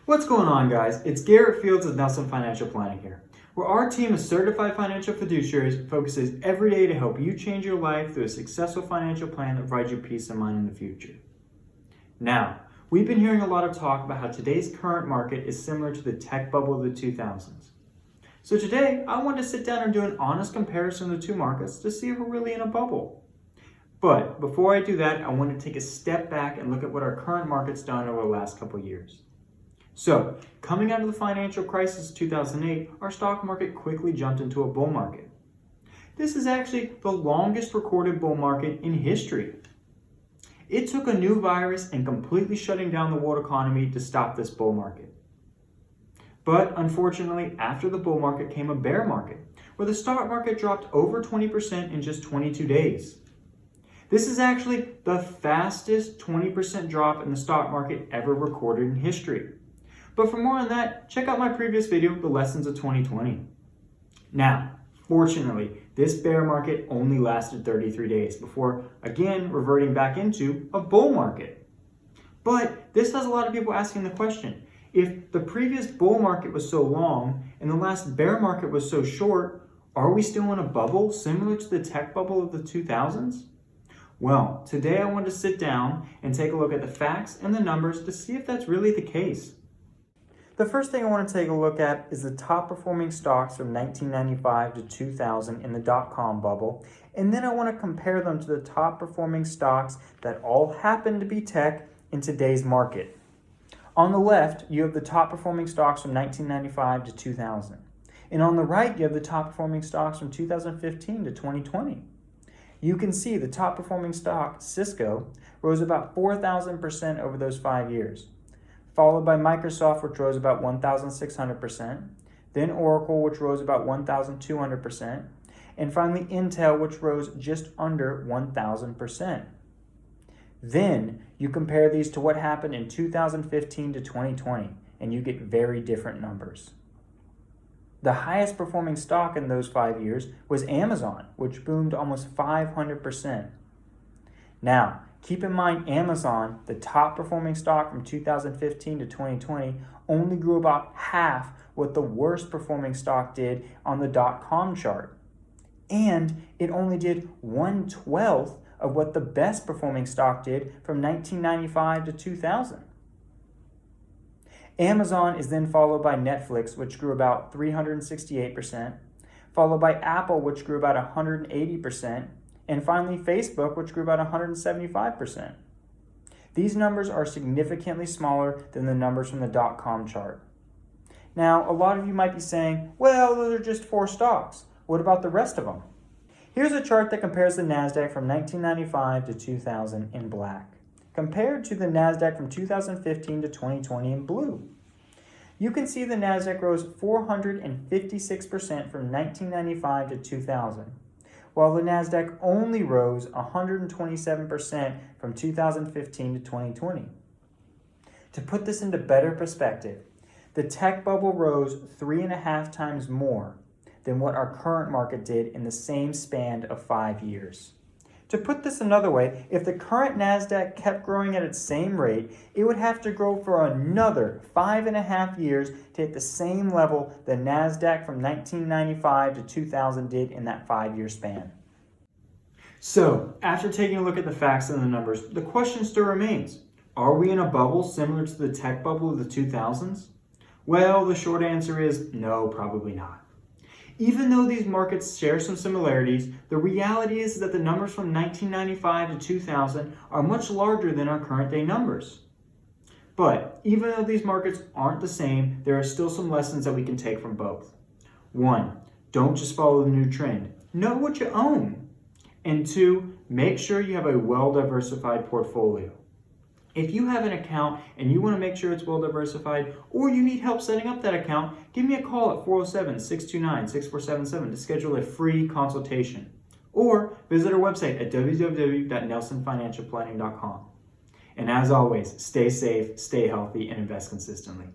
What's going on, guys? It's Garrett Fields of Nelson Financial Planning here, where our team of certified financial fiduciaries focuses every day to help you change your life through a successful financial plan that provides you peace of mind in the future. Now, we've been hearing a lot of talk about how today's current market is similar to the tech bubble of the 2000s. So today, I wanted to sit down and do an honest comparison of the two markets to see if we're really in a bubble. But before I do that, I want to take a step back and look at what our current market's done over the last couple of years. So, coming out of the financial crisis of 2008, our stock market quickly jumped into a bull market. This is actually the longest recorded bull market in history. It took a new virus and completely shutting down the world economy to stop this bull market. But unfortunately, after the bull market came a bear market, where the stock market dropped over 20% in just 22 days. This is actually the fastest 20% drop in the stock market ever recorded in history. But for more on that, check out my previous video, The Lessons of 2020. Now, fortunately, this bear market only lasted 33 days before, again, reverting back into a bull market. But this has a lot of people asking the question, if the previous bull market was so long and the last bear market was so short, are we still in a bubble similar to the tech bubble of the 2000s? Well, today I want to sit down and take a look at the facts and the numbers to see if that's really the case. The first thing I want to take a look at is the top performing stocks from 1995 to 2000 in the dot-com bubble, and then I want to compare them to the top performing stocks that all happen to be tech in today's market. On the left, you have the top performing stocks from 1995 to 2000, and on the right, you have the top performing stocks from 2015 to 2020. You can see the top performing stock, Cisco, rose about 4,000% over those 5 years. Followed by Microsoft, which rose about 1,600%, then Oracle, which rose about 1,200%, and finally Intel, which rose just under 1,000%. Then you compare these to what happened in 2015 to 2020, and you get very different numbers. The highest performing stock in those 5 years was Amazon, which boomed almost 500%. Now, keep in mind Amazon, the top performing stock from 2015 to 2020, only grew about half what the worst performing stock did on the dot-com chart. And it only did 1/12 of what the best performing stock did from 1995 to 2000. Amazon is then followed by Netflix, which grew about 368%, followed by Apple, which grew about 180%, and finally Facebook, which grew about 175%. These numbers are significantly smaller than the numbers from the dot-com chart. Now, a lot of you might be saying, well, those are just 4 stocks. What about the rest of them? Here's a chart that compares the Nasdaq from 1995 to 2000 in black, compared to the Nasdaq from 2015 to 2020 in blue. You can see the Nasdaq rose 456% from 1995 to 2000. While the Nasdaq only rose 127% from 2015 to 2020. To put this into better perspective, the tech bubble rose 3.5 times more than what our current market did in the same span of 5 years. To put this another way, if the current Nasdaq kept growing at its same rate, it would have to grow for another 5.5 years to hit the same level the Nasdaq from 1995 to 2000 did in that 5-year span. So, after taking a look at the facts and the numbers, the question still remains, are we in a bubble similar to the tech bubble of the 2000s? Well, the short answer is no, probably not. Even though these markets share some similarities, the reality is that the numbers from 1995 to 2000 are much larger than our current day numbers. But even though these markets aren't the same, there are still some lessons that we can take from both. 1, don't just follow the new trend. Know what you own. And 2, make sure you have a well-diversified portfolio. If you have an account and you want to make sure it's well diversified, or you need help setting up that account, give me a call at 407-629-6477 to schedule a free consultation. Or visit our website at www.nelsonfinancialplanning.com. And as always, stay safe, stay healthy, and invest consistently.